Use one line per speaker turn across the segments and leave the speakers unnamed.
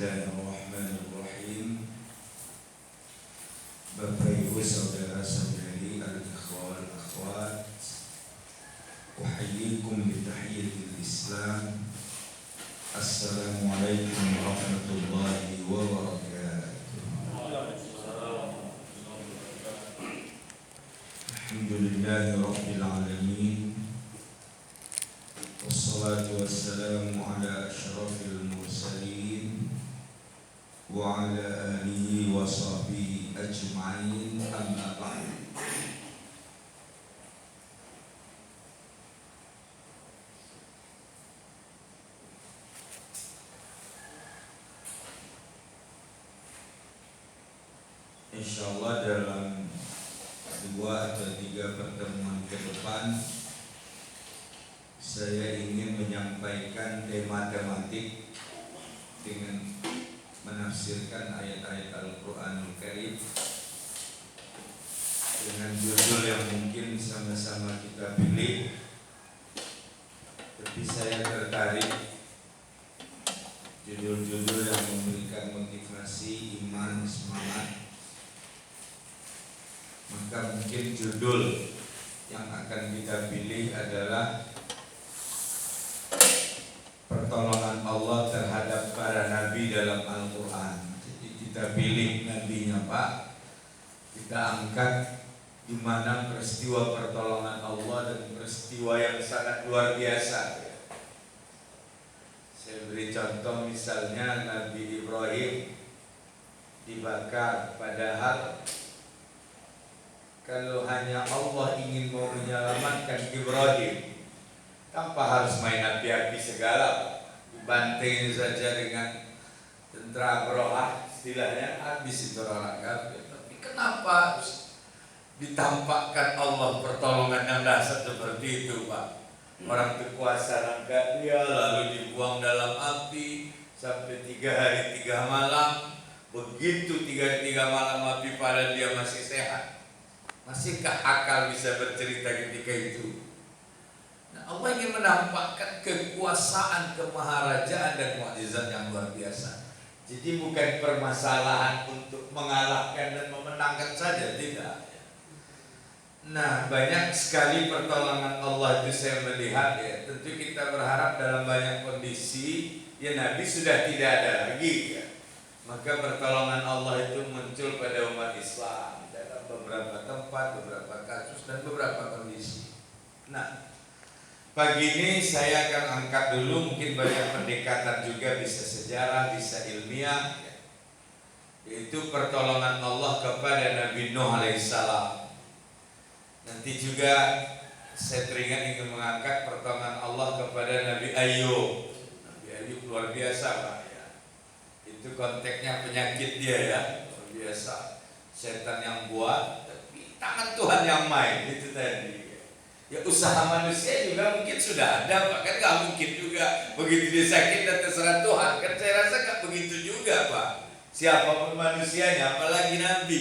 Bismillahirrahmanirrahim. Bapak Ibu saudara-saudari al-ikhwal akhwat, uhayyikum bi tahiyyatil Islam. Assalamualaikum warahmatullahi wabarakatuh. Alhamdulillahi rabbil alamin. Wassalatu wassalamu ala asyrafil mursalin wa ala alihi wa sahbihi ajma'in, amma ba'd. Insyaallah dalam 2 atau 3 pertemuan ke depan saya ingin menyampaikan tema tematik dengan menafsirkan ayat-ayat Al-Quranul Karim dengan judul yang mungkin sama-sama kita pilih, tapi saya tertarik judul-judul yang memberikan motivasi, iman, semangat. Maka mungkin judul yang akan kita pilih adalah pertolongan Allah terhadap para nabi dalam Al-Quran. Jadi kita pilih nabinya Pak, kita angkat di mana peristiwa pertolongan Allah dan peristiwa yang sangat luar biasa. Saya beri contoh, misalnya Nabi Ibrahim dibakar, padahal kalau hanya Allah ingin mau menyelamatkan Ibrahim tanpa harus main api-api segala, dibanting saja dengan tentara Abraha, istilahnya habis itu orang kafir. Tapi kenapa harus ditampakkan Allah pertolongan yang dahsyat seperti itu, Pak? Orang berkuasa angkat dia lalu dibuang dalam api sampai 3 hari 3 malam. Begitu 3 hari 3 malam api pada dia masih sehat. Masihkah akal bisa bercerita ketika itu? Allah ingin menampakkan kekuasaan, kemaharajaan dan mukjizat yang luar biasa. Jadi bukan permasalahan untuk mengalahkan dan memenangkan saja, tidak. Nah, banyak sekali pertolongan Allah itu saya melihat, ya. Tentu kita berharap dalam banyak kondisi ya Nabi sudah tidak ada lagi, ya. Maka pertolongan Allah itu muncul pada umat Islam dalam beberapa tempat, beberapa kasus dan beberapa kondisi. Nah, pagi ini saya akan angkat dulu, mungkin banyak pendekatan juga, bisa sejarah, bisa ilmiah, yaitu pertolongan Allah kepada Nabi Nuh alaihissalam. Nanti juga saya teringat ingin mengangkat pertolongan Allah kepada Nabi Ayub. Nabi Ayub luar biasa, Pak, ya. Itu konteksnya penyakit dia, ya, luar biasa. Setan yang buat, tapi tangan Tuhan yang main, itu tadi. Ya usaha manusia juga mungkin sudah ada, Pak, kan gak mungkin juga begitu dia sakit dan terserah Tuhan. Kan saya rasa gak begitu juga, Pak. Siapapun manusianya, apalagi Nabi,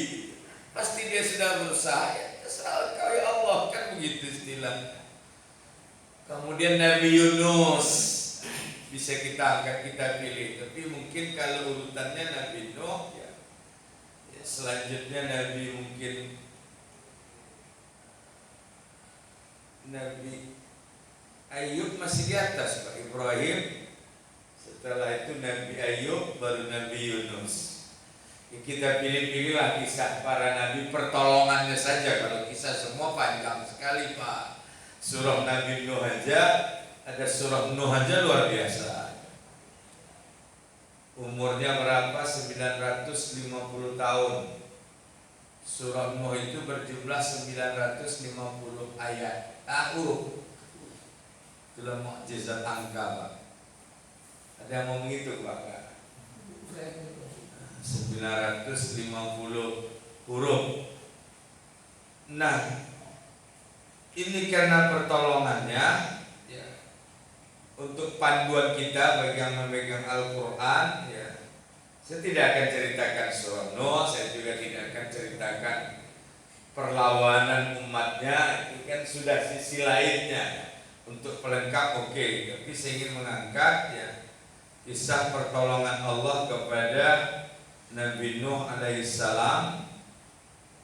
pasti dia sudah berusaha, ya terserah Engkau ya Allah, kan begitu istilahnya. Kemudian Nabi Yunus bisa kita angkat, kita pilih, tapi mungkin kalau urutannya Nabi Nuh, ya selanjutnya Nabi mungkin Nabi Ayub masih di atas, Pak. Ibrahim, setelah itu Nabi Ayub, baru Nabi Yunus. Kita pilih-pilihlah kisah para nabi, pertolongannya saja. Kalau kisah semua panjang sekali, Pak. Surah Nabi Nuh aja, ada surah Nuh aja luar biasa. Umurnya berapa? 950 tahun. Surah Nuh itu berjumlah 950 ayat. Itulah mukjizat angka, Pak. Ada yang mau menghitung, Pak? 950 huruf. Nah, ini karena pertolongannya, ya, untuk panduan kita bagi yang memegang Al-Quran, ya. Saya tidak akan ceritakan surah Nuh, saya juga tidak akan ceritakan perlawanan umatnya, itu kan sudah sisi lainnya. Untuk pelengkap oke, tapi saya ingin mengangkat, ya, kisah pertolongan Allah kepada Nabi Nuh alaihissalam.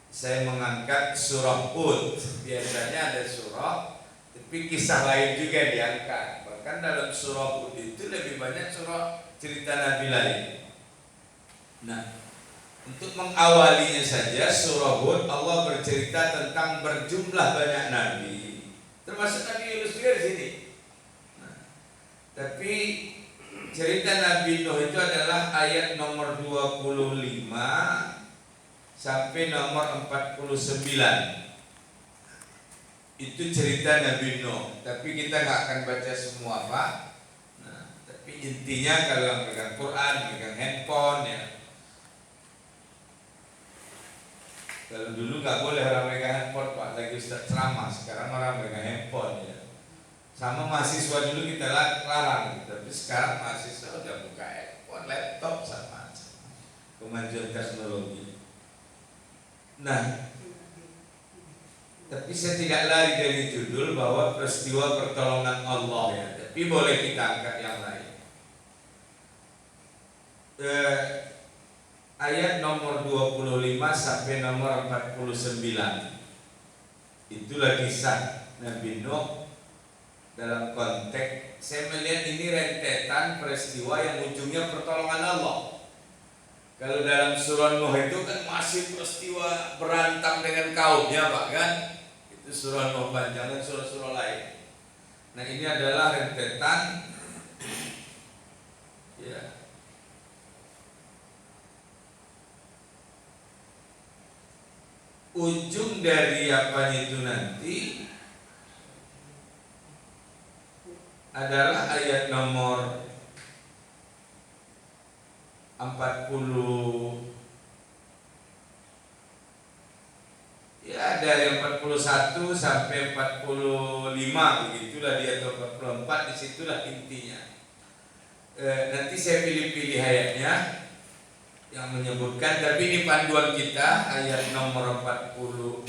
Saya mengangkat surah Hud. Biasanya ada surah, tapi kisah lain juga diangkat. Bahkan dalam surah Hud itu lebih banyak surah cerita Nabi lain. Nah, untuk mengawalinya saja surah Hud, Allah bercerita tentang berjumlah banyak nabi, termasuk Nabi Yunus juga di sini. Nah, tapi cerita Nabi Nuh itu adalah ayat nomor 25 sampai nomor 49. Itu cerita Nabi Nuh. Tapi kita nggak akan baca semua, Pak. Nah, tapi intinya kalau yang pegang Quran, pegang handphone ya. Kalau dulu nggak boleh orang pegang handphone, Pak. Lagi Ustaz ceramah. Sekarang orang pegang handphone ya. Sama mahasiswa dulu kita larang, tapi sekarang mahasiswa udah buka handphone, laptop sama aja. Kemajuan teknologi. Nah, tapi saya tidak lari dari judul bahwa peristiwa pertolongan Allah ya. Tapi boleh kita angkat yang lain. Ayat nomor 25 sampai nomor 49. Itulah kisah Nabi Nuh dalam konteks saya melihat ini rentetan peristiwa yang ujungnya pertolongan Allah. Kalau dalam surah Nuh itu kan masih peristiwa berantem dengan kaumnya, Pak, kan? Itu surah Nuh panjang dan surah-surah lain. Nah, ini adalah rentetan ya. Ujung dari apa itu nanti adalah ayat nomor 40 ya, dari 41 sampai 45 begitulah dia, atau 44, disitulah intinya. Nanti saya pilih-pilih ayatnya yang menyebutkan, tapi ini panduan kita ayat nomor 25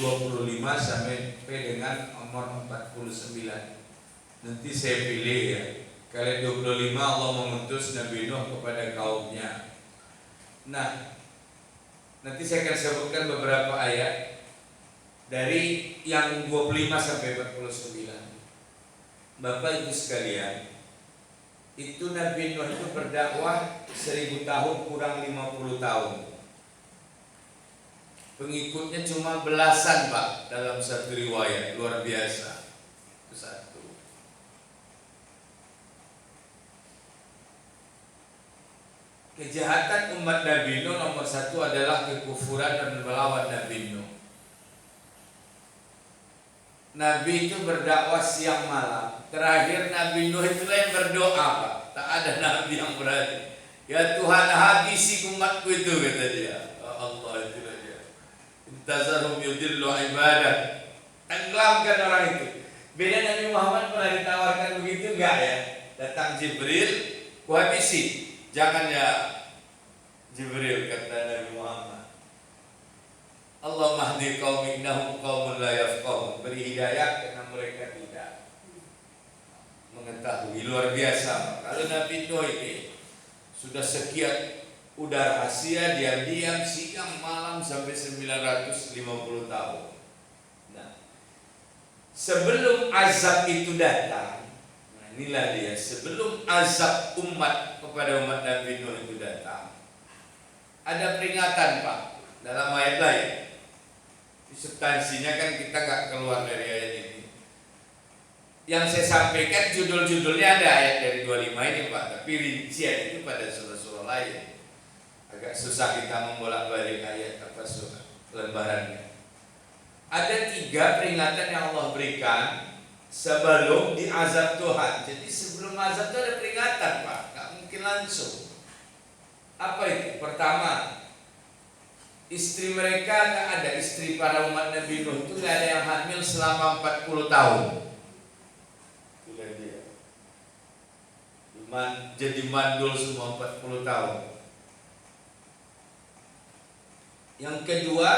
sampai dengan nomor 49. Nanti saya pilih ya. Kali 25 Allah mengutus Nabi Nuh kepada kaumnya. Nah, nanti saya akan sebutkan beberapa ayat dari yang 25 sampai 49. Bapak Ibu sekalian, itu Nabi Nuh itu berdakwah 1000 tahun kurang 50 tahun. Pengikutnya cuma belasan, Pak, dalam satu riwayat, luar biasa. Itu satu. Kejahatan umat Nabi Nuh nomor satu adalah kekufuran dan melawan Nabi Nuh. Nabi itu berdakwah siang malam. Terakhir Nabi Nuh itulah yang berdoa, Pak. Tak ada Nabi yang berani. Ya Tuhan, habisi umatku itu, kata dia. Oh Allah, itulah dia. Intazarhum yudillu ibadah. Tenggelamkan orang itu. Beda Nabi Muhammad pernah ditawarkan begitu enggak ya? Datang Jibril, kuhabisi. Jangan ya Jibril, kata Nabi Muhammad. Allah mahdi qaumi innahum qaumun la yafqahun. Beri hidayah karena mereka tidak mengetahui. Luar biasa. Kalau Nabi Nuh ini sudah sekian, udah rahasia, diam-diam siang malam sampai 950 tahun. Nah, sebelum azab itu datang, nah inilah dia, sebelum azab umat kepada umat Nabi Nuh itu datang, ada peringatan, Pak, dalam ayat lain. Substansinya kan kita nggak keluar dari ayat ini. Yang saya sampaikan judul-judulnya ada ayat dari 25 ini, Pak, tapi rincian itu pada surah-surah lain. Agak susah kita membolak-balik ayat apa surah lembarannya. Ada 3 peringatan yang Allah berikan sebelum diazab Tuhan. Jadi sebelum azab itu ada peringatan, Pak, nggak mungkin langsung. Apa itu? Pertama, istri mereka nggak ada, istri para umat Nabi Nuh itu nggak ada yang hamil selama 40 tahun. Itulah dia. Jadi mandul semua 40 tahun. Yang kedua,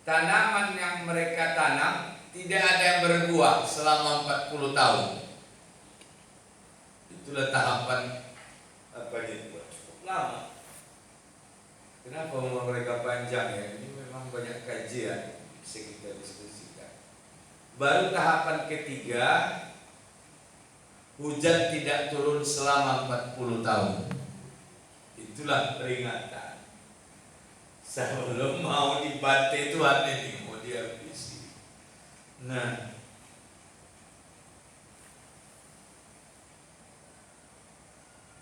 tanaman yang mereka tanam tidak ada yang berbuah selama 40 tahun. Itulah tahapan apa itu cukup lama. Kenapa umur mereka panjang ya? Ini memang banyak kajian bisa kita diskusikan. Baru tahapan ketiga, hujan tidak turun selama 40 tahun. Itulah peringatan. Sebelum mau dibantai Tuhan ini, mau dihabisi. Nah,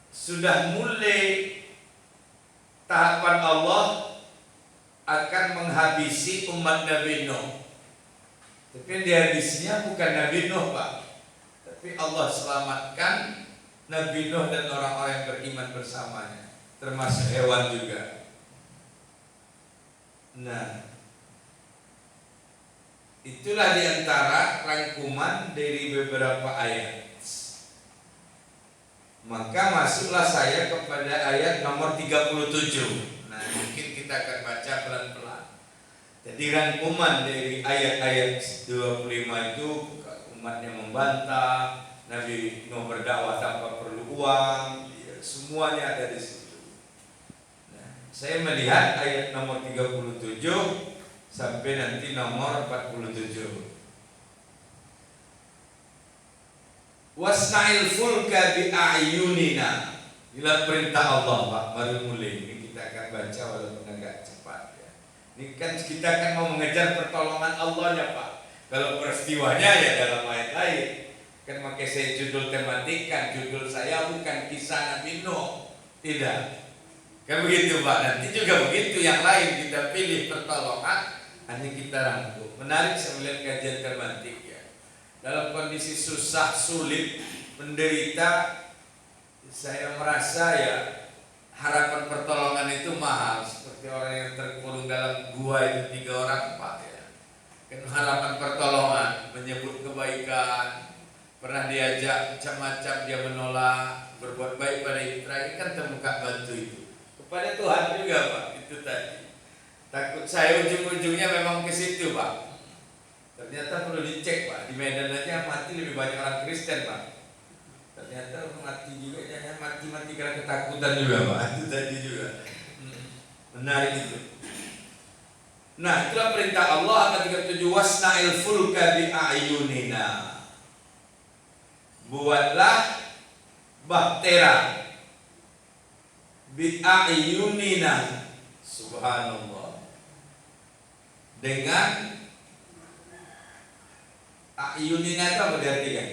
sudah mulai tahapan Allah akan menghabisi umat Nabi Nuh. Tapi yang dihabisinya bukan Nabi Nuh, Pak. Tapi Allah selamatkan Nabi Nuh dan orang-orang yang beriman bersamanya, termasuk hewan juga. Nah, itulah diantara rangkuman dari beberapa ayat. Maka masuklah saya kepada ayat nomor 37. Nah, mungkin kita akan baca pelan-pelan. Jadi rangkuman dari ayat-ayat 25 itu, umatnya membantah, Nabi Nuh berdakwah tanpa perlu uang, ya, semuanya ada di situ. Nah, saya melihat ayat nomor 37 sampai nanti nomor 47. Wasna'il fulka bi'ayunina. Inilah perintah Allah, Pak. Baru mulai ini kita akan baca walaupun agak cepat ya. Ini kan kita akan mau mengejar pertolongan Allah ya, Pak. Kalau peristiwanya ya dalam ayat lain. Kan pakai saya judul tematikan, judul saya bukan kisah Nabi Nuh. Tidak. Kan begitu, Pak. Nanti juga begitu yang lain kita pilih pertolongan, hanya kita rangkum. Menarik saya melihat kajian tematik ya. Dalam kondisi susah, sulit, menderita, saya merasa ya harapan pertolongan itu mahal. Seperti orang yang terkurung dalam gua itu 3 orang, Pak ya. Kan harapan pertolongan, menyebut kebaikan, pernah diajak macam-macam dia menolak, berbuat baik pada terakhir kan terbuka bantu itu. Kepada Tuhan juga, Pak, itu tadi. Takut saya ujung-ujungnya memang ke situ, Pak. Ternyata perlu dicek, Pak. Di Medan aja mati lebih banyak orang Kristen, Pak. Ternyata mati juga, jangan mati karena ketakutan juga, Pak. Itu tadi juga. Menarik itu. Nah, itulah perintah Allah ayat 37, wasna'il fulka bi'ayunina. Buatlah bahtera bi'ayunina. Subhanallah. Dengan ayunina itu apa diartikan?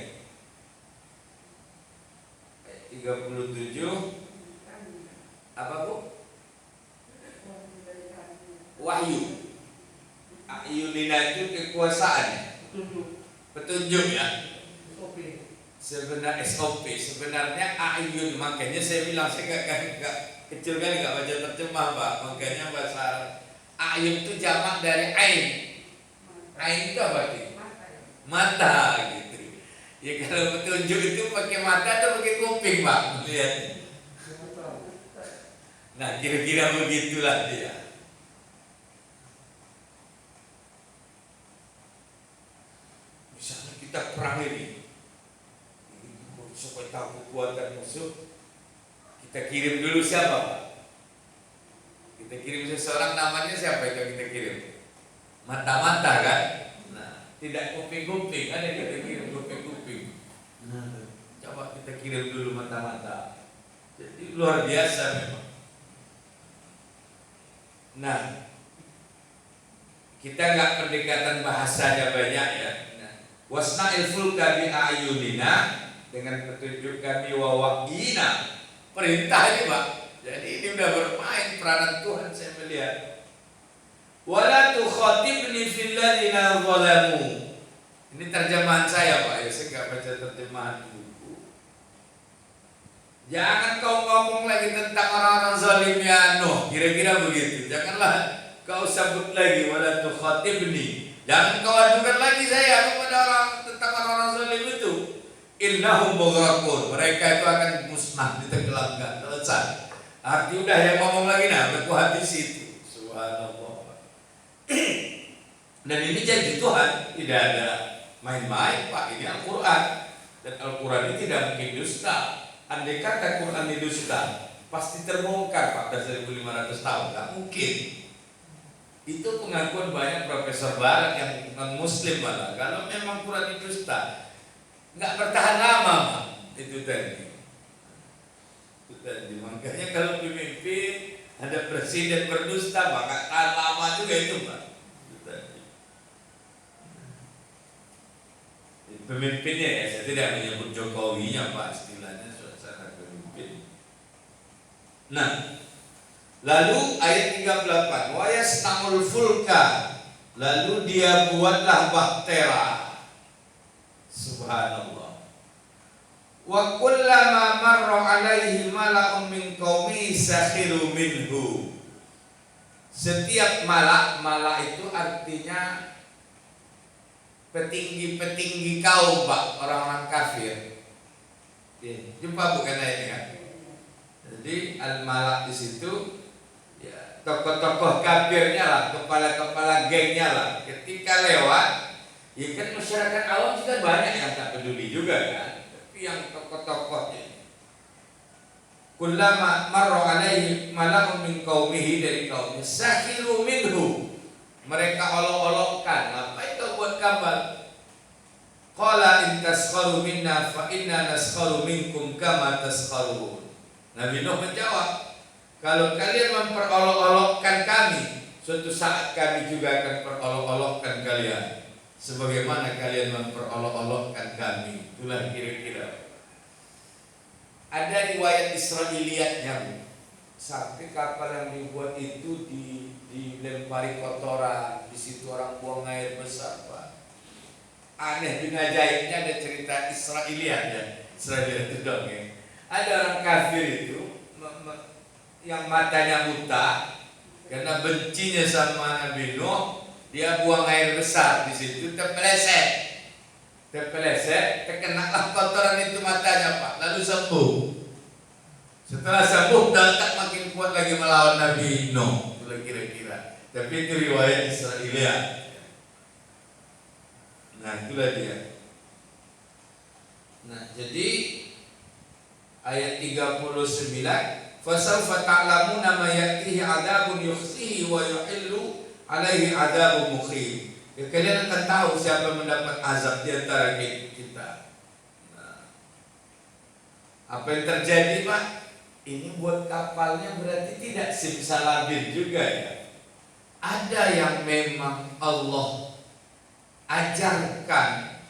37 apa, Bu? Wahyu. Ayunina itu kekuasaan, petunjuk ya. Sebenarnya SOP, sebenarnya ayun, makanya saya bilang saya gak kecil kali gak baca terjemah, Pak. Makanya bahasa ayun itu jamak dari ain. Ain itu apa sih? Mata gitu. Ya kalau petunjuk itu pakai mata atau pakai kuping, Pak? Lihat. Nah, kira-kira begitulah dia. Misalnya kita perang ini, supaya tahu kekuatan musuh, kita kirim dulu siapa, Pak? Kita kirim seseorang, namanya siapa itu kita kirim? Mata-mata kan? Nah, tidak kuping-kuping, ada kita kirim kuping-kuping. Nah, coba kita kirim dulu mata-mata. Jadi luar biasa memang. Nah, kita nggak pendekatan bahasanya banyak ya. Nah, wasna'il fulka bi'ayunina, dengan petunjuk kami wa wahyina. Perintah ini, Pak. Jadi ini udah bermain peranan Tuhan, saya melihat. Wala tukhatibni fil ladzina zalamu. Ini terjemahan saya, Pak. Ya, saya enggak baca terjemahan buku. Jangan kau ngomong lagi tentang orang-orang zalim ya Nuh, kira-kira begitu. Janganlah kau sebut lagi wala tukhatibni. Jangan kau adukan lagi saya kepada orang tentang orang-orang zalim itu. Innahum mughraqun, mereka itu akan musnah, ditenggelamkan, selesai. Arti udah yang ngomong lagi, nah berkuat di situ. Subhanallah. Dan ini janji Tuhan, tidak ada main-main, Pak. Ini Al-Quran, dan Al-Quran ini tidak mungkin dusta. andai kata Quran didusta, pasti terbongkar Pak, dari 1500 tahun, nggak mungkin. Itu pengakuan banyak profesor barat yang non muslim malah. Kalau memang Quran didusta, nggak bertahan lama Pak. Itu tadi. Makanya kalau pemimpin ada presiden berdusta, maka tahan lama juga itu Pak. Pemimpinnya ya, saya tidak menyebut Jokowinya Pak, istilahnya suasana pemimpin. Nah, lalu ayat 38, wa yastamul fulka, lalu dia buatlah bahtera. Subhanallah. Wa kullama marra alaihi mala'un min qaumi sakhiru minhu. Setiap malak itu artinya petinggi-petinggi kaum Pak, orang-orang kafir. Jumpa bukan ayat kan? Jadi al-malak di situ ya tokoh-tokoh kafirnya lah, kepala-kepala gengnya lah. Ketika lewat, ya kan masyarakat awam juga banyak yang tak peduli juga kan. Tapi yang tokoh-tokohnya, kullama marra alaihi mala'un min qaumihi, dari kaumnya, sakhiru minhu, mereka olok-olokkan, apa itu buat kapal? Qala in taskharu minna fa inna naskharu minkum kama taskharun. Nabi Nuh menjawab, kalau kalian memperolok-olokkan kami, suatu saat kami juga akan perolok-olokkan kalian, sebagaimana kalian memperolok-olokkan kami. Itulah kira-kira. Ada riwayat Israiliyatnya, sampai kapal yang dibuat itu dilempari kotoran, di situ orang buang air besar Pak. Aneh bin ajaibnya ada cerita Israiliyat ya, Israiliyat itu dongeng. Ada orang kafir itu yang matanya buta karena bencinya sama Nabi Nuh, dia buang air besar di situ, terpeleset, terkena kotoran itu matanya Pak, lalu sembuh. Setelah sembuh, datang makin kuat lagi melawan Nabi Nuh, kira-kira. Tapi itu riwayat Israiliyat. Nah, itulah dia. Nah, jadi ayat 39, fasawfa ta'lamuna ma ya'tihi 'adzabun yukhzihi wa yuhillu 'alaihi 'adzabun muqim. Ya, kalian akan tahu siapa mendapat azab di antara kita. Nah, apa yang terjadi Pak? Ini buat kapalnya berarti tidak simsalabim juga ya. Ada yang memang Allah ajarkan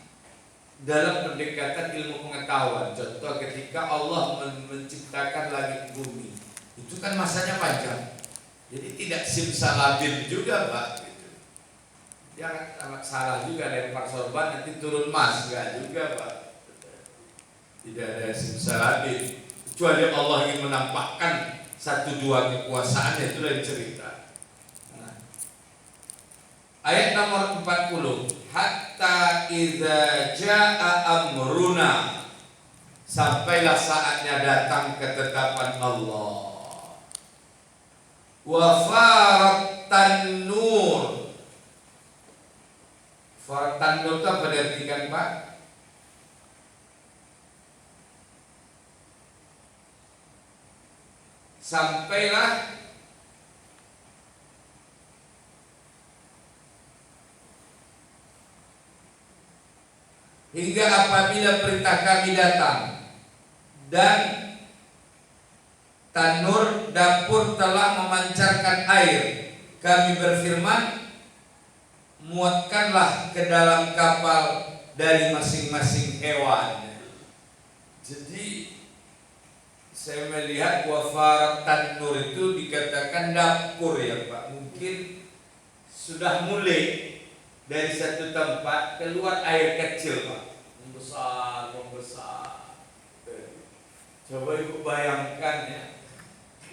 dalam pendekatan ilmu pengetahuan. Contoh ketika Allah menciptakan langit bumi, itu kan masanya panjang. Jadi tidak simsalabim juga Pak. Jangan salah juga, lempar sorban nanti turun emas, enggak juga Pak. Tidak ada simsalabim. Kecuali Allah ingin menampakkan satu dua kekuasaan, itu lain cerita. Nah, ayat nomor 40, hatta idza jaa amruna, sampailah saatnya datang ketetapan Allah. Wa faratan nur. Faratan nur itu apa diartikan Pak? Sampailah hingga apabila perintah kami datang, dan tanur dapur telah memancarkan air, kami berfirman, muatkanlah ke dalam kapal dari masing-masing hewan. Jadi saya melihat wafarat tanur itu dikatakan dapur ya Pak. Mungkin sudah mulai dari satu tempat keluar air kecil Pak, membesar. Coba Ibu bayangkan ya,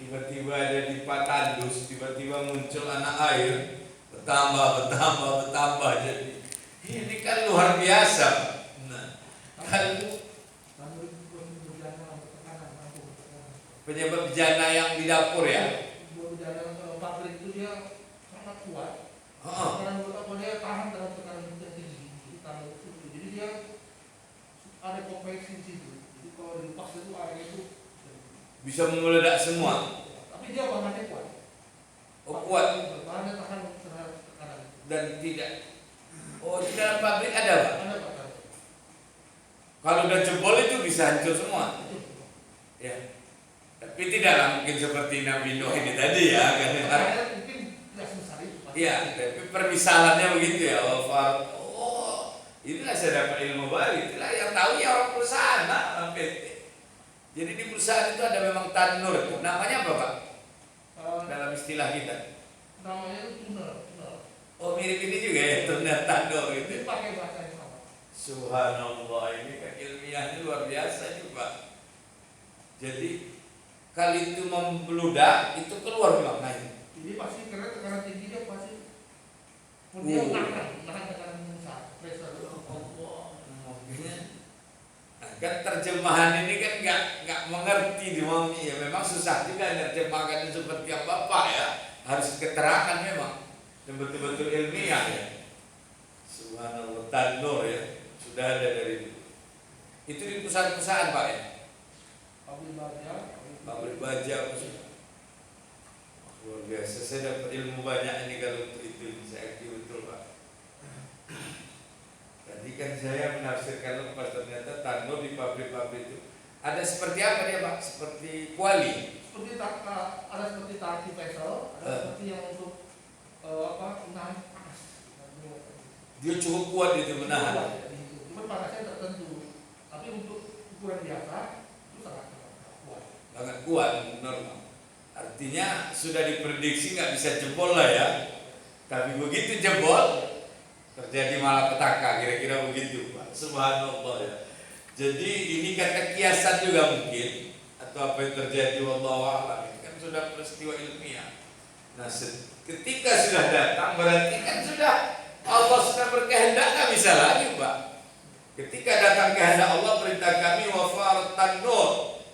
tiba-tiba ada di Patandus, tiba-tiba muncul anak air, bertambah. Jadi ini kan luar biasa Pak. Nah, kalau penyebab bejana yang di dapur ya.
Bejana pabrik itu dia sangat kuat. Karena dia tahan terhadap tekanan yang tinggi. Jadi dia ada konveksi di situ. Jadi kalau dilepas itu airnya itu
Bisa meledak semua.
tapi dia bahannya kuat.
Oh kuat
Bahannya tahan terhadap tekanan.
dan tidak. Oh di dalam pabrik ada Pak?
Ada Pak.
Kalau udah jebol itu bisa hancur semua. Ya. Tapi tidaklah mungkin seperti Nabi Nuh ini tadi ya.
Makanya mungkin tidak sebesar itu.
Iya, tapi permisalannya begitu ya. Oh, inilah saya dapat ilmu baru. Itulah yang tahu ya orang perusahaan, Pak, orang PT. Jadi di perusahaan itu ada memang tanur. Namanya apa Pak? Dalam istilah kita.
Namanya itu tunnel.
Oh mirip ini juga ya, tunnel tanur
Itu
gitu.
pakai bahasa yang sama.
Subhanallah, ini kan ilmiahnya luar biasa juga. Jadi kali itu membludak, itu keluar bilang naik.
Jadi pasti karena tekanan tinggi dia pasti dia nahan tekanan besar, pressure.
Nah, kan terjemahan ini kan nggak mengerti ya memang susah juga nerjemahkan seperti apa Pak ya, harus keterangan memang yang betul-betul ilmiah ya. Subhanallah, tanur ya sudah ada dari dulu. Itu di perusahaan-perusahaan Pak ya. Pabrik baja maksudnya. Luar biasa, saya dapat ilmu banyak ini kalau untuk itu saya aktif betul Pak. Tadi kan saya menafsirkan lepas ternyata tanur di pabrik-pabrik itu ada seperti apa dia Pak? Seperti kuali.
Seperti ada seperti tangki vessel, ada seperti yang untuk menahan panas.
Dia cukup kuat itu menahan.
Cuma panasnya tertentu. Tapi untuk ukuran biasa itu sangat kuat.
Sangat kuat normal. Artinya sudah diprediksi nggak bisa jebol lah ya. Tapi begitu jebol terjadi malapetaka, kira-kira begitu Pak. Subhanallah ya. Jadi ini kata kiasan juga mungkin atau apa yang terjadi wallahu a'lam. Ini kan sudah peristiwa ilmiah. Nah, ketika sudah datang berarti kan sudah Allah sudah berkehendak, nggak bisa lagi Pak. Ketika datang kehendak Allah perintah kami wafar tanur,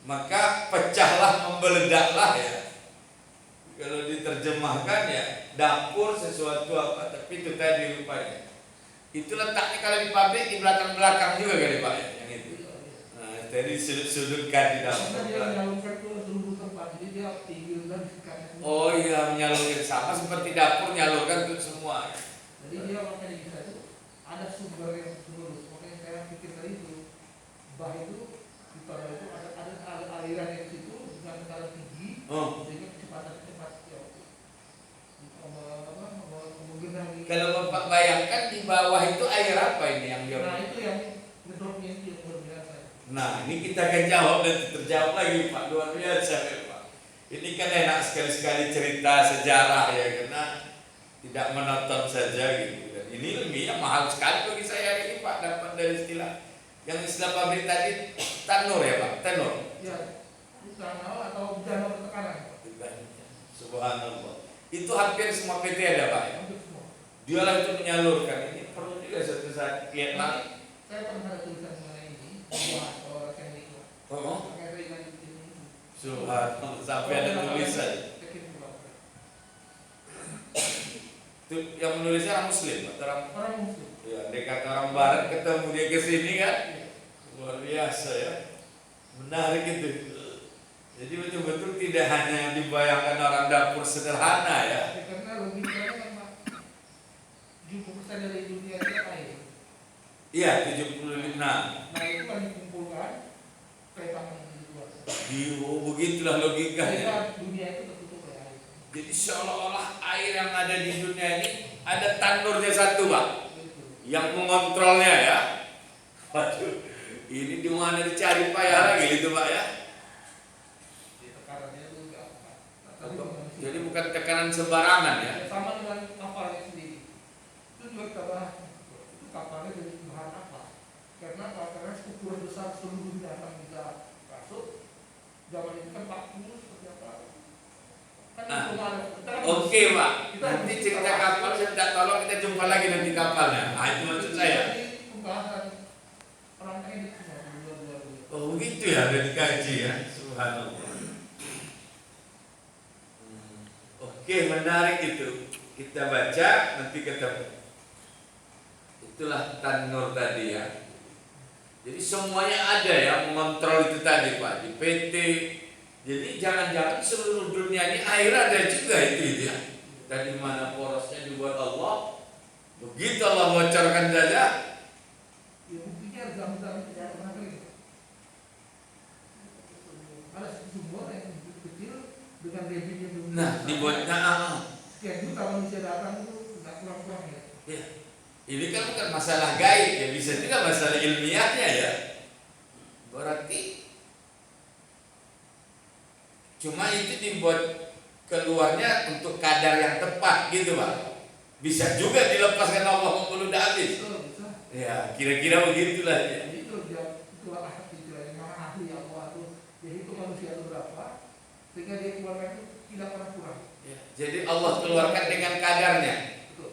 maka pecahlah membeledaklah ya. Kalau diterjemahkan ya dapur sesuatu apa, tapi itu tadi rupanya. Itu letaknya kalau di pabrik di belakang-belakang juga kali Pak ya, yang itu. Nah, tadi sudut-sudutkan di dalam.
Karena dia menyalurkan ke seluruh tempat, jadi dia tinggi dan kanan.
Oh iya, menyalurkan sama seperti dapur menyalurkan untuk semua.
Jadi dia makanya bisa itu ada sumber yang lurus. Makanya saya pikir tadi itu bah itu di tanah itu ada aliran yang situ dengan tekanan tinggi, sehingga kecepatan cepat ya. Menggenangi.
Kalau Bapak bayangkan di bawah itu air apa ini yang dia?
Nah itu yang ngedropnya itu yang luar biasa.
Nah ini kita akan jawab dan terjawab lagi Pak, luar biasa ya, Pak. Ini kan enak sekali-sekali cerita sejarah ya, karena tidak menonton saja gitu. Dan ini ilmiah mahal sekali bagi saya hari ini Pak, dapat dari yang istilah pabrik tadi tanur ya Pak, tanur.
Ya, tanah atau danau tekanan.
Subhanallah. Itu hampir semua PT ada Pak ya. Dialah itu menyalurkan. Ini perlu juga suatu saat lihat lagi.
Saya pernah ada tulisan mengenai ini, bahas soal teknik. Makanya saya ingat ini.
Subhanallah, sampai ada tulisan. Itu yang menulisnya orang Muslim,
orang Muslim.
Ya, dekat orang Barat ketemu dia ke sini kan, luar biasa ya, menarik itu. Jadi betul-betul tidak hanya dibayangkan orang dapur sederhana ya.
Karena logikanya kan 70% dari dunia itu air.
Iya, 75.
Nah itu kan dikumpulkan ke tangan di luar.
Begitulah logikanya.
Dunia itu tertutup oleh air.
Jadi seolah-olah air yang ada di dunia ini ada tanurnya satu Pak, yang mengontrolnya ya. Waduh, ini di mana dicari payah lagi itu Pak ya.
Tekanannya itu enggak.
Jadi bukan tekanan sembarangan ya.
Sama dengan kapalnya sendiri. Itu juga kita bahas. Itu kapalnya dari bahan apa? Karena struktur besar seluruh binatang bisa masuk. Zaman ini kan 40 seperti apa? Kan
Oke Pak, nanti cerita kapal saya minta tolong kita jumpa lagi nanti kapalnya. Nah, itu maksud saya.
Pembahasan orang teknik semua.
Oh begitu ya, ada dikaji ya. Subhanallah. Oke, menarik itu. Kita baca nanti ketemu. Itulah tanur tadi ya. Jadi semuanya ada yang mengontrol itu tadi Pak di PT. Jadi jangan-jangan seluruh dunia ini air ada juga itu ya. Tadi mana porosnya dibuat Allah, begitu Allah bocorkan saja.
Ya buktinya jam-jam tidak pernah kering. Ada sumur yang kecil dengan debit yang belum.
Nah dibuatnya
Sekian juta manusia datang itu nggak kurang-kurang ya.
ya. Ini kan bukan masalah gaib ya, bisa juga masalah ilmiahnya ya. Berarti cuma itu dibuat keluarnya untuk kadar yang tepat gitu Pak. Bisa juga dilepaskan Allah membeludak habis.
Bisa.
Ya kira-kira begitulah ya.
Jadi itulah yang mana ahli Allah itu dia itu manusia itu berapa sehingga dia keluarkan itu tidak pernah kurang.
Ya, jadi Allah keluarkan dengan kadarnya.
Betul.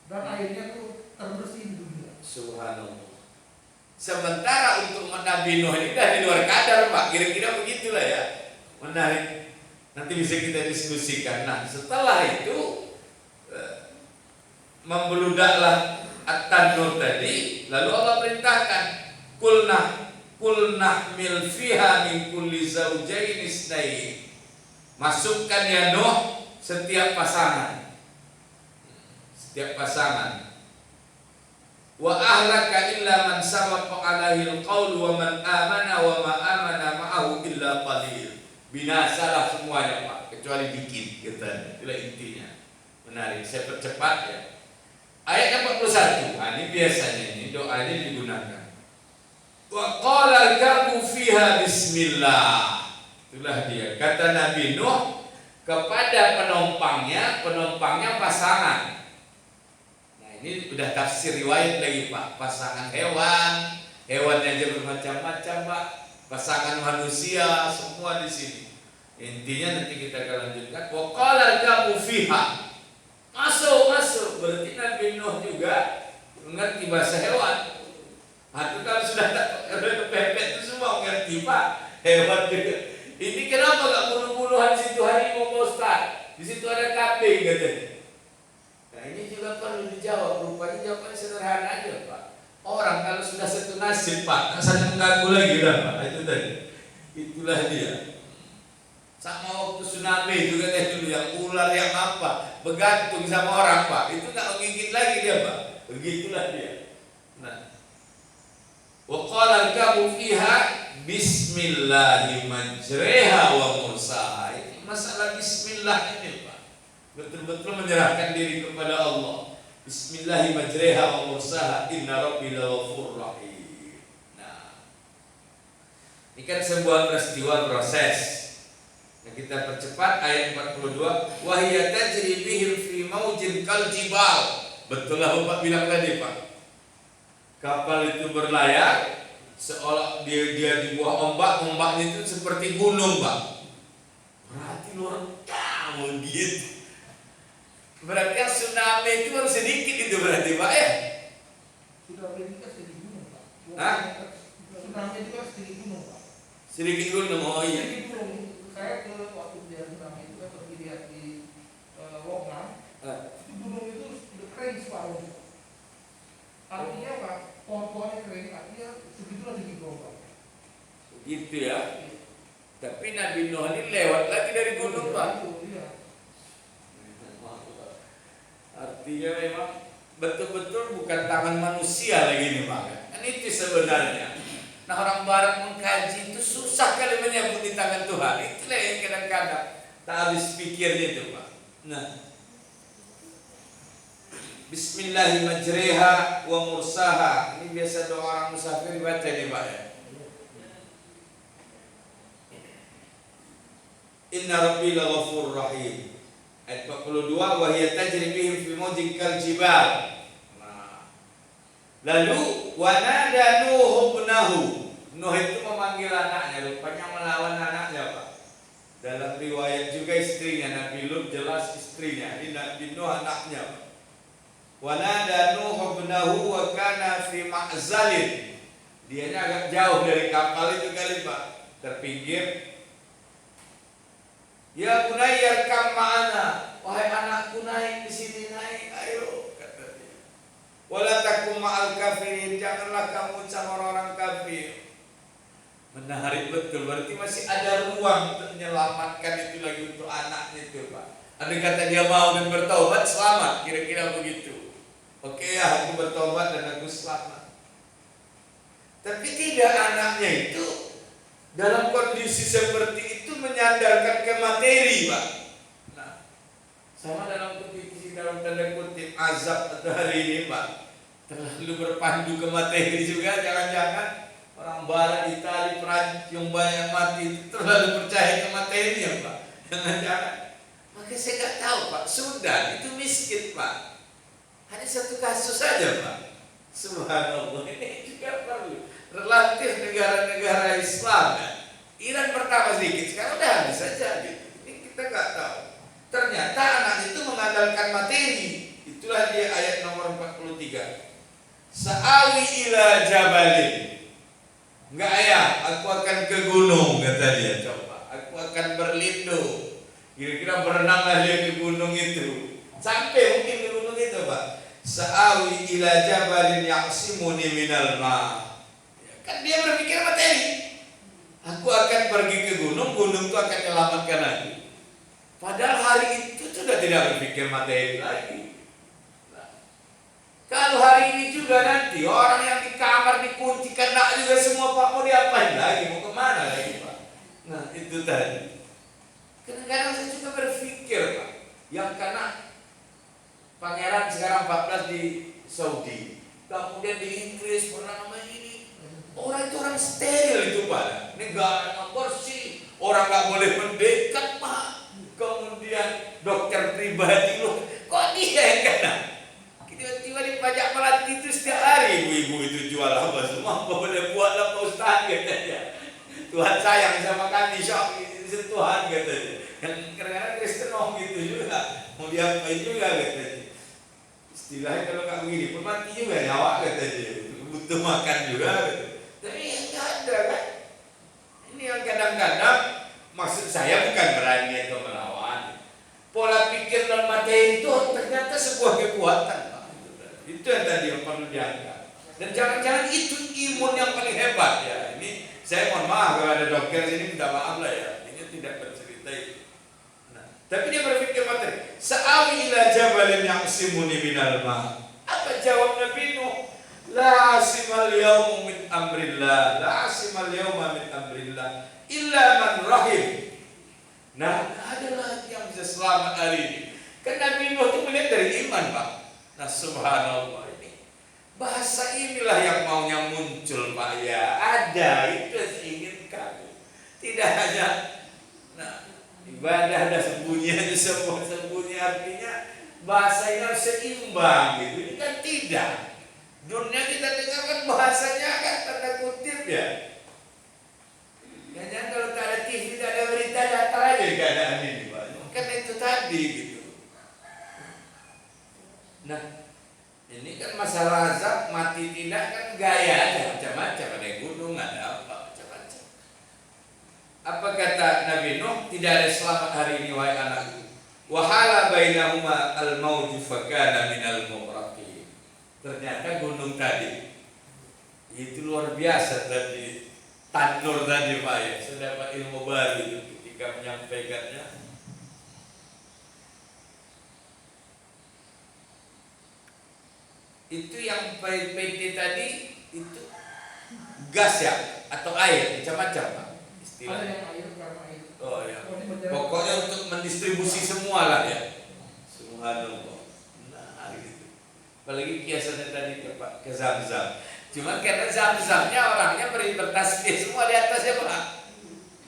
Dan airnya tuh terbersih di dunia.
Subhanallah. Sementara untuk Nabi Nuh ini dah di luar kadar Pak. Kira-kira begitulah ya. Menarik. Nanti bisa kita diskusikan. Nah setelah itu membeludaklah At-Tanur tadi. Lalu Allah perintahkan Kulnah mil fiha min kulli zawjain isnain. Masukkan ya Nuh setiap pasangan. Setiap pasangan. Wa ahlaka illa man sabaqa alaihi alqaul wa man amana wa ma amana ma'ahu illa qalil. Binasalah semuanya Pak, kecuali dikit katanya. Itulah intinya. Menarik, saya percepat ya. Ayat 41. Nah, ini biasanya ini doa ini digunakan. Wa qala al-kabu fiha bismillah. Itulah dia. Kata Nabi Nuh kepada penumpangnya pasangan. Ini udah tafsir riwayat lagi Pak. Pasangan hewan aja bermacam-macam Pak. Pasangan manusia semua di sini. Intinya nanti kita akan lanjutkan. Wa qala kamu fiha. Masuk. Berarti Nabi Nuh juga mengerti bahasa hewan. Itu kalau sudah kepepet itu semua mengerti Pak. Hewan juga. Ini kenapa gak bunuh-bunuhan di situ harimau Pak Ustaz? Di situ ada kambing katanya. Nah ini juga perlu dijawab. Rupanya jawabannya sederhana aja Pak. Orang kalau sudah satu nasib Pak, saling mengganggu lagi lah Pak. Itu tadi. Itulah dia. Sama waktu tsunami itu katanya dulu yang ular yang apa bergantung sama orang Pak. Itu nggak menggigit lagi dia Pak. Begitulah dia. Nah, wa qala kamu fiha bismillahi majreha wa mursaha. Ini masalah bismillah ini Pak. Betul-betul menyerahkan diri kepada Allah. Bismillahi majreha wa mursaha inna rabbi laghafurur rahim. Nah, ini kan sebuah peristiwa proses. Nah, kita percepat ayat 42. Wa hiya tajri bihim fi maujin kal jibal. Betul lah Bapak bilang tadi Pak. Kapal itu berlayar seolah dia di bawah ombaknya itu seperti gunung Pak. Berarti luar biasa gitu. Berarti yang tsunami itu baru sedikit itu berarti Pak ya?
Sudah predikasi sedikit gunung Pak.
Hah?
Tsunami itu kan sedikit gunung Pak.
Sedikit gunung, oh iya.
Sedikit gunung. Saya ke waktu kejadian tsunami itu kan pergi lihat di Wongan. Itu gunung itu udah kering separuh. Artinya apa? Pohon-pohonnya kering. Artinya segitulah tinggi Pak.
Gitu ya. Tapi Nabi Nuh ini lewat lagi dari gunung Pak.
Iya.
Artinya memang betul-betul bukan tangan manusia lagi nih Pak. Kan itu sebenarnya. Nah orang barat mengkaji itu susah kali menyebut di tangan Tuhan. Itulah yang kadang-kadang tak habis pikirnya itu Pak. Nah, Bismillahirrahmanirrahim wa mursaha. Ini biasa doa orang musafir baca nih Pak ya. Inna rabbi laghafurur rahim. Ayat 42 wa hiya tajri bihim fi mawjin kal jibal. Nah. Lalu wa nada Nuh ibnahu. Nuh itu memanggil anaknya, rupanya melawan anaknya Pak. Dalam riwayat juga istrinya, Nabi Lut jelas istrinya, ini Nabi Nuh anaknya. Wa nada Nuh ibnahu wa kana fi ma'zalin. Dianya agak jauh dari kapal itu kali Pak, terpinggir. Ya bunayya kam ma'ana, wahai anakku naik di sini naik, ayo kata dia. Wala takum takum ma'al kafirin, janganlah kamu sama orang-orang kafir. Menarik betul, berarti masih ada ruang untuk menyelamatkan itu lagi untuk anaknya itu, Pak. Andai kata dia mau dan bertobat, selamat, kira-kira begitu. Oke ya, aku bertobat dan aku selamat. Tapi tidak, anaknya itu dalam kondisi seperti itu menyandarkan ke materi, Pak. Nah, sama dalam kondisi dalam tanda kutip azab atau hari ini, Pak, terlalu berpandu ke materi juga. Jangan-jangan orang Barat, Italia, Perancis yang banyak mati itu terlalu percaya ke materi ya, Pak. Jangan-jangan. Maka saya nggak tahu, Pak. Sudan itu miskin, Pak. Hanya satu kasus saja, Pak. Subhanallah, ini juga perlu. Relatif negara-negara Islam ya. Iran pertama sedikit, sekarang udah habis saja gitu. Ini kita nggak tahu. Ternyata anak itu mengandalkan materi. Itulah dia ayat nomor 43. Sa'awi ila jabalin. Enggak ya, aku akan ke gunung, kata dia. Coba, aku akan berlindung. Kira-kira berenanglah dia ke gunung itu. Sampai mungkin ke gunung itu, Pak. Sa'awi ila jabalin ya'simuni minal ma'. Kan dia berpikir materi. Aku akan pergi ke gunung, gunung itu akan menyelamatkan aku. Padahal hari itu sudah tidak berpikir materi lagi. Nah, kalau hari ini juga nanti orang yang di kamar dikunci kena juga semua, Pak, mau diapain lagi, mau kemana lagi, Pak? Nah itu tadi. Kadang-kadang saya juga berpikir, Pak, yang kena pangeran sekarang 14 di Saudi, kemudian di Inggris pernah namanya ini. Orang itu orang steril itu, Pak. Negara yang bersih, orang nggak boleh mendekat, Pak. Kemudian dokter pribadi loh, kok dia yang kena? Tiba-tiba di pajak melati itu setiap hari ibu-ibu itu jual apa semua, apa boleh buatlah Pak Ustaz, katanya. Tuhan sayang sama kami, syok itu Tuhan, katanya. Yang kadang-kadang Kristen gitu juga, mau diapain juga, katanya. Istilahnya kalau nggak begini pun mati juga nyawa, katanya. Butuh makan juga, katanya. Tapi yang nggak ada, kan? Ini yang kadang-kadang maksud saya bukan berani atau melawan. Pola pikir dan materi itu ternyata sebuah kekuatan, Pak. Itu yang tadi yang perlu diangkat. Dan jangan-jangan itu imun yang paling hebat ya. Ini saya mohon maaf kalau ada dokter sini, minta maaf lah ya. Ini tidak bercerita itu. Nah, tapi dia berpikir materi. Sa'awi ila jabalin ya'simuni minal ma'. Apa jawab Nabi Nuh? La asimal yawma min amrillah, la asimal yawma min amrillah illa man rahim. Nah, ada lagi yang bisa selamat hari ini. Kan Nabi Nuh itu melihat dari iman, Pak. Nah, subhanallah, ini bahasa inilah yang maunya muncul, Pak ya. Ada, itu yang saya inginkan. Tidak hanya ibadah ada sembunyi aja, semua sembunyi, artinya bahasa ini harus seimbang gitu. Ini kan tidak. Dunia kita dengarkan bahasanya kan tanda kutip ya. Jangan kalau tak ada TV, tidak ada berita, datar aja keadaan ini, Pak. Kan itu tadi gitu. Nah, ini kan masalah azab mati tidak kan gaya aja macam-macam, ada gunung, ada apa macam-macam. Apa kata Nabi Nuh? Tidak ada selamat hari ini wahai anakku. Wahala bainahuma al-mauju fakana minal mughraqin. Ternyata gunung tadi itu luar biasa tadi, tandur tadi, Pak ya. Saya dapat ilmu baru itu ketika menyampaikannya. Itu yang PT tadi itu gas ya atau air, macam-macam, Pak, istilahnya. Oh ya. Pokoknya untuk mendistribusi semua lah ya. Subhanallah. Nah, gitu. Apalagi kiasannya tadi ke Zam-Zam. Cuma karena Zam-Zamnya orangnya bertasbih semua di atasnya, Pak.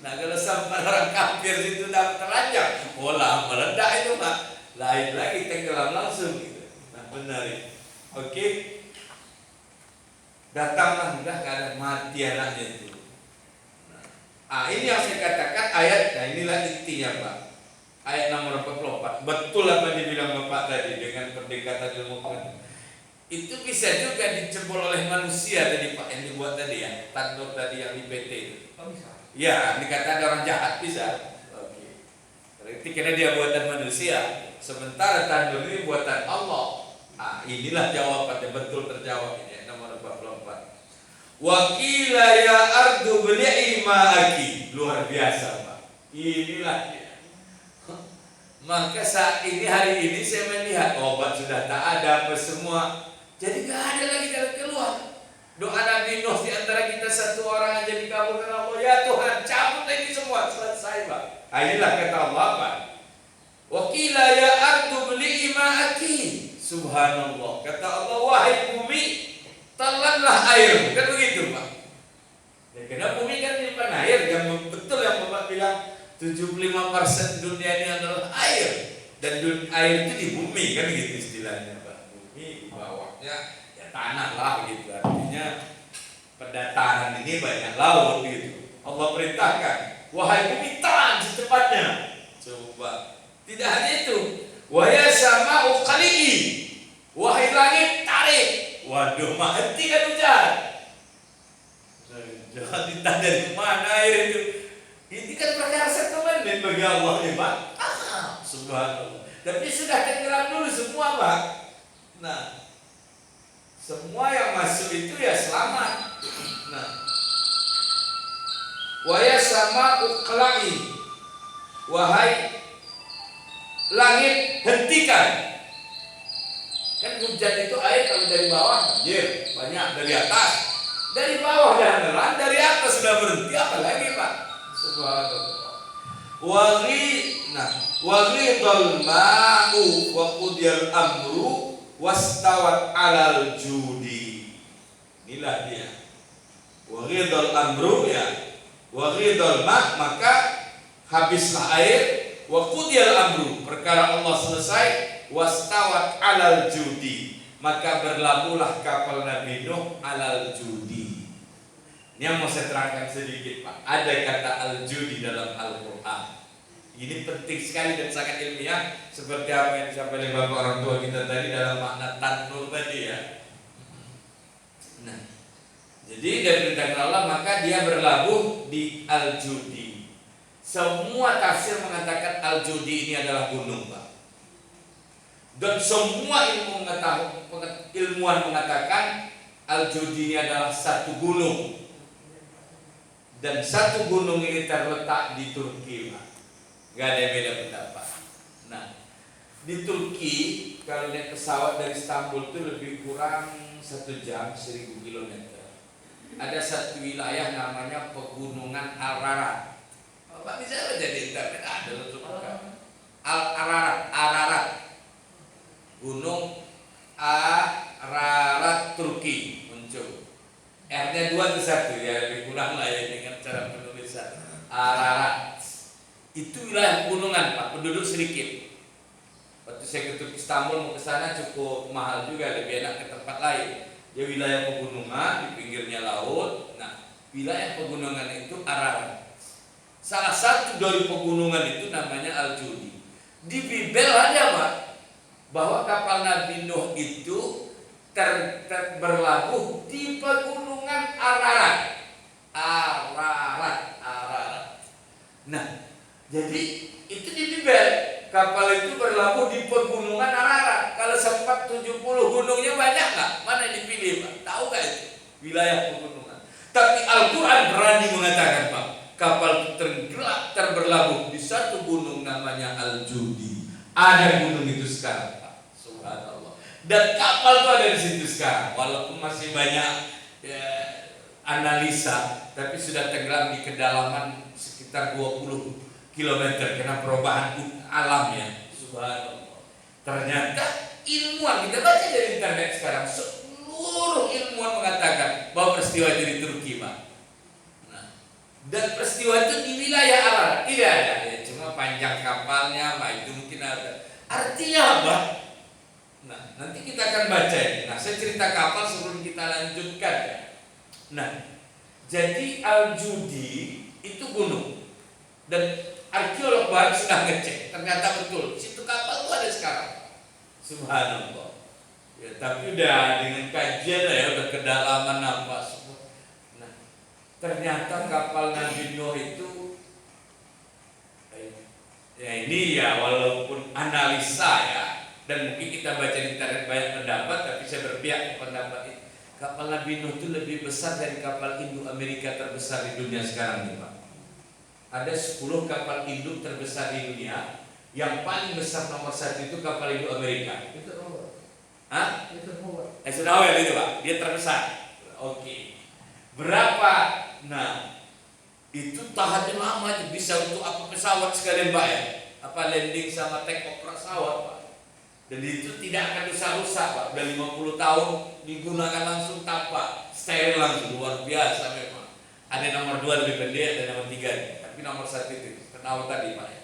Nah, kalau sampai orang kafir itu dapat telanjang, bola meledak itu, Pak. Lain lagi tenggelam langsung gitu. Nah, benar itu. Oke. Datanglah udah keadaan mati anaknya itu. Nah, ini yang saya katakan ayat. Nah, inilah intinya, Pak. Ayat nomor 44. Betul apa yang dibilang Bapak tadi dengan pendekatan ilmu pengetahuan. Itu bisa juga dicebol oleh manusia tadi, Pak, yang dibuat tadi ya, tandur tadi yang di PT itu.
Oh, bisa.
Ya, dikatakan ada orang jahat bisa. Oke. Berarti karena dia buatan manusia, sementara tandur ini buatan Allah. Ah, inilah jawabannya, betul terjawab. Wa qila ya ardu bli'i ma'aki. Luar biasa, Pak. Inilah dia. Maka saat ini, hari ini saya melihat obat sudah tak ada apa semua. Jadi gak ada lagi jalan keluar. Doa Nabi Nuh di antara kita satu orang aja dikabulkan Allah. Ya Tuhan, cabut lagi semua, selesai, Pak. Inilah kata Allah, Pak. Wa qila ya ardu bli'i ma'aki. Subhanallah. Kata Allah, wahai bumi, telanlah air. Kan begitu, Pak. Ya, karena bumi kan menyimpan air. Yang betul yang Bapak bilang 75% dunia ini adalah air. Dan air itu di bumi, kan gitu istilahnya, Pak. Bumi bawahnya ya tanah lah gitu. Artinya pendataran ini banyak laut gitu. Allah perintahkan, wahai bumi telan secepatnya. Coba. Tidak hanya itu, wahai sama'u qali'i, wahai langit tarik. Waduh, mati kan hujan. Jangan ditanya dari mana air itu. Ini kan perkara settlement bagi Allah ya, Pak. Subhanallah. Tapi sudah tenggelam dulu semua, Pak. Nah, semua yang masuk itu ya selamat. Nah, wahai sama'u qali'i, wahai langit hentikan. Kan hujan itu air kalau dari bawah banjir, banyak dari atas. Dari bawah dah nelan, dari atas sudah berhenti, apalagi, Pak. Subhanallah. Waghidal ma'u wa qudiyal amru wastawat 'alal judi. Inilah dia. Waghidal amru ya. Waghidal ma', maka habislah air. Wa qudiyal amru, perkara Allah selesai. Wastawat 'alal judi, maka berlabuhlah kapal Nabi Nuh 'alal judi. Ini yang mau saya terangkan sedikit, Pak. Ada kata al-judi dalam Al-Quran. Ini penting sekali dan sangat ilmiah, seperti apa yang disampaikan oleh bapak orang tua kita tadi dalam makna tanur tadi ya. Nah, jadi dari perintah Allah maka dia berlabuh di al-judi. Semua tafsir mengatakan al-judi ini adalah gunung, Pak. Dan semua ilmuwan mengatakan al-judi ini adalah satu gunung. Dan satu gunung ini terletak di Turki, Pak. Gak ada yang beda pendapat. Nah, di Turki kalau naik pesawat dari Istanbul itu lebih kurang 1 jam 1000 km. Ada satu wilayah namanya Pegunungan Ararat. Bapak bisa baca di internet, ada langsung Ararat. Gunung Ararat Turki muncul. R-nya 2 itu 1 ya, lebih kurang lah ya dengan cara penulisan. Ararat. Itu wilayah pegunungan, Pak, penduduk sedikit. Waktu saya ke Istanbul mau ke sana cukup mahal juga, lebih enak ke tempat lain. Dia wilayah pegunungan, di pinggirnya laut. Nah, wilayah pegunungan itu Ararat. Salah satu dari pegunungan itu namanya Al-Judi. Di Bibel ada, Pak, bahwa kapal Nabi Nuh itu berlabuh di pegunungan Ararat. Nah, jadi itu di Bibel, kapal itu berlabuh di pegunungan Ararat. Kalau sempat 70 gunungnya banyak nggak? Mana dipilih, Pak? Tahu nggak itu wilayah pegunungan? Tapi Al-Quran berani mengatakan, Pak, kapal terberlabuh di satu gunung namanya Al-Judi. Ada gunung itu sekarang, Pak. Subhanallah. Dan kapal itu ada di situ sekarang, walaupun masih banyak ya, analisa, tapi sudah tenggelam di kedalaman sekitar 20 km karena perubahan alam ya. Subhanallah. Ternyata ilmuwan, kita baca dari internet sekarang, seluruh ilmuwan mengatakan bahwa peristiwa itu di Turki, Pak. Nah, dan peristiwa itu di wilayah Ararat tidak ada ya, cuma panjang kapalnya, Pak, itu mungkin ada. Artinya apa? Nah, nanti kita akan baca ini. Nah, saya cerita kapal sebelum kita lanjutkan ya. Nah, jadi Al-Judi itu gunung. Dan arkeolog baru sudah ngecek, ternyata betul situ kapal itu ada sekarang. Subhanallah. Ya, tapi udah dengan kajian ya, udah kedalaman apa semua. Nah, ternyata kapal Nabi Nuh itu ya ini ya, walaupun analisa ya, dan mungkin kita baca di internet banyak pendapat, tapi saya berpihak ke pendapat ini. Kapal Nabi Nuh itu lebih besar dari kapal induk Amerika terbesar di dunia sekarang nih Pak. Ada 10 kapal induk terbesar di dunia. Yang paling besar nomor 1 itu kapal induk Amerika. Hah? Eisenhower itu Pak, dia terbesar. Oke. Berapa? Nah, itu tahannya lama, bisa untuk apa pesawat sekalian Pak ya? Apa landing sama take off pesawat Pak. Dan itu tidak akan rusak-rusak Pak. Udah 50 tahun digunakan langsung tanpa steril langsung, luar biasa memang. Ada nomor 2 lebih pendek, ada nomor 3, tapi nomor 1 itu kenal tadi Pak ya.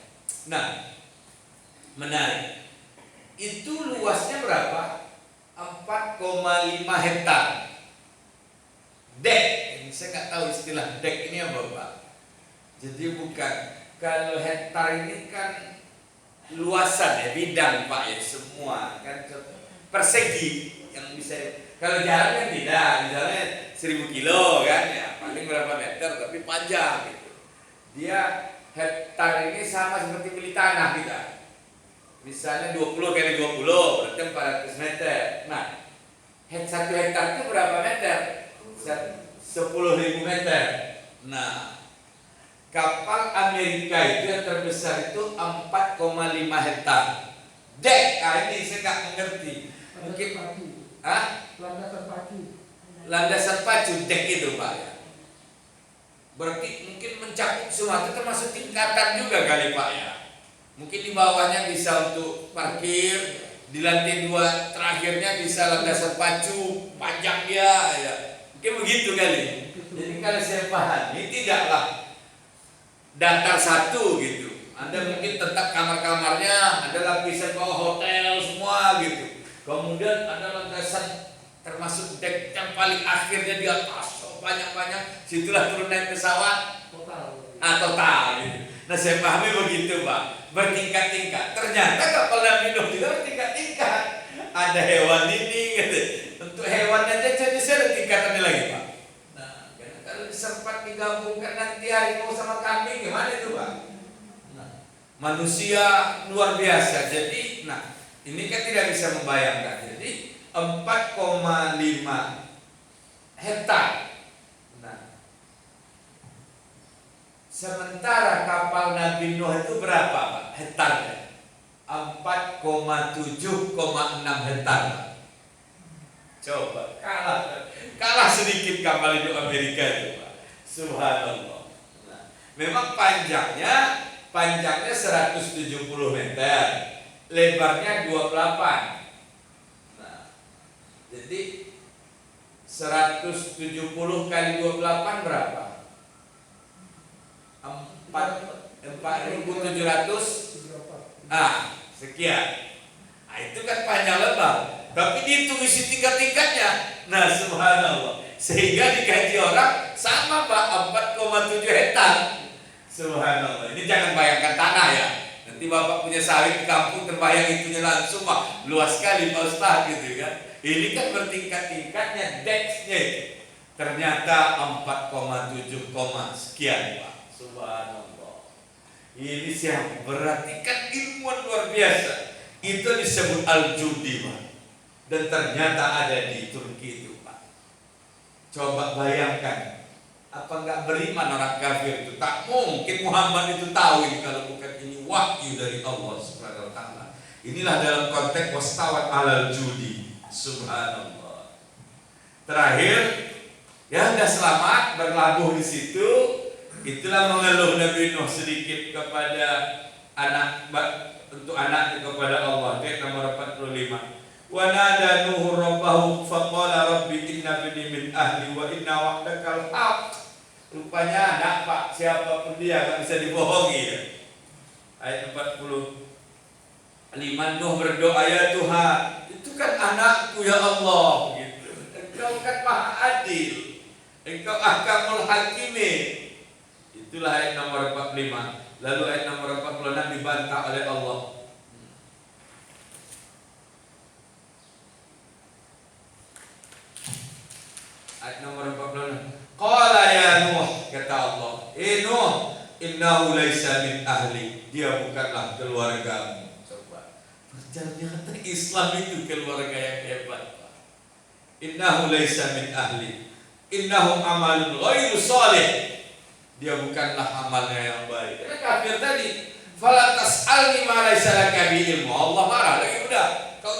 Nah, menarik. Itu luasnya berapa? 4,5 hektar. Dek, ini saya nggak tahu istilah dek ini apa Pak. Jadi bukan, kalau hektar ini kan luasan ya, bidang Pak ya, semua kan persegi yang bisa. Kalau jalan kan tidak, misalnya 1000 kilo kan ya, paling berapa meter tapi panjang gitu. Dia hektar ini sama seperti beli tanah kita. Misalnya 20 kali 20 berarti 400 meter. Nah, 1 hektar itu berapa meter? 10.000 meter. Nah, kapal Amerika itu yang terbesar itu 4,5 hektar. Dek, ini saya nggak mengerti. Mungkin landasan pacu dek itu Pak ya. Berarti mungkin mencakup semua itu, termasuk tingkatan juga kali Pak ya. Mungkin di bawahnya bisa untuk parkir, di lantai 2 terakhirnya bisa landasan pacu, panjang dia ya. Mungkin begitu kali. Jadi kalau saya pahami tidaklah datar satu gitu. Anda mungkin tetap kamar-kamarnya, ada lapisan bawah hotel semua gitu. Kemudian ada landasan termasuk dek yang paling akhirnya di atas banyak-banyak, situlah turun naik pesawat total gitu. Nah saya pahami begitu Pak, bertingkat-tingkat. Ternyata kapal Nabi Nuh juga bertingkat-tingkat. Ada hewan ini gitu. Untuk hewan aja jadi ada tingkatannya lagi Pak. Nah kalau sempat digabungkan nanti harimau sama kambing gimana itu Pak? Nah, manusia luar biasa. Jadi, nah ini kan tidak bisa membayangkan. Jadi 4,5 hektar. Nah, sementara kapal Nabi Nuh itu berapa Pak hektarnya? 4,7,6 hektar. Coba kalah sedikit kapal induk Amerika itu Pak. Subhanallah. Nah, memang panjangnya 170 meter, lebarnya 28. Jadi 170 kali 28 berapa? 4.700 sekian. Nah itu kan panjang lebar. Tapi dihitung isi tingkat-tingkatnya. Nah subhanallah. Sehingga dikaji orang sama Pak 4,7 hektar. Subhanallah. Ini jangan bayangkan tanah ya. Nanti Bapak punya sawit di kampung terbayang itunya langsung Pak. Luas sekali Pak Ustaz gitu kan. Ini kan bertingkat-tingkatnya deksnya. Ternyata 4,7 sekian Pak. Subhanallah. Ini siapa? Berarti kan ilmuwan luar biasa. Itu disebut Al-Judi Pak. Dan ternyata ada di Turki itu Pak. Coba bayangkan. Apa enggak beriman orang kafir itu? Tak mungkin Muhammad itu tahu ini kalau bukan ini wahyu dari Allah Subhanahu wa taala. Inilah dalam konteks wastawat alal judi. Subhanallah. Terakhir, ya sudah selamat berlabuh di situ. Itulah mengeluh Nabi Nuh sedikit kepada anak, untuk anaknya kepada Allah. Ayat nomor 45. Wa nada Nuh rabbahu faqala rabbi inna bini min ahli wa inna wa'dakal haq. Rupanya anak Pak, siapapun dia tak bisa dibohongi ya. Ayat 45. Nuh berdoa, ya Tuhan, itu kan anakku ya Allah gitu. Engkau kan Maha Adil, Engkau Ahkamul Hakimin. Itulah ayat nomor 45. Lalu ayat nomor 46 dibantah oleh Allah. Ayat nomor 46. Qala ya Nuh, kata Allah, Nuh, innahu laisa min ahli. Dia bukanlah keluargamu. Coba. Ternyata Islam itu keluarga yang hebat. Innahu laisa min ahli. Innahu amalun ghairu salih. Dia bukanlah amalnya yang baik. Karena kafir tadi, fala tas'alni ma laisa laka bi ilmu. Allah marah lagi udah.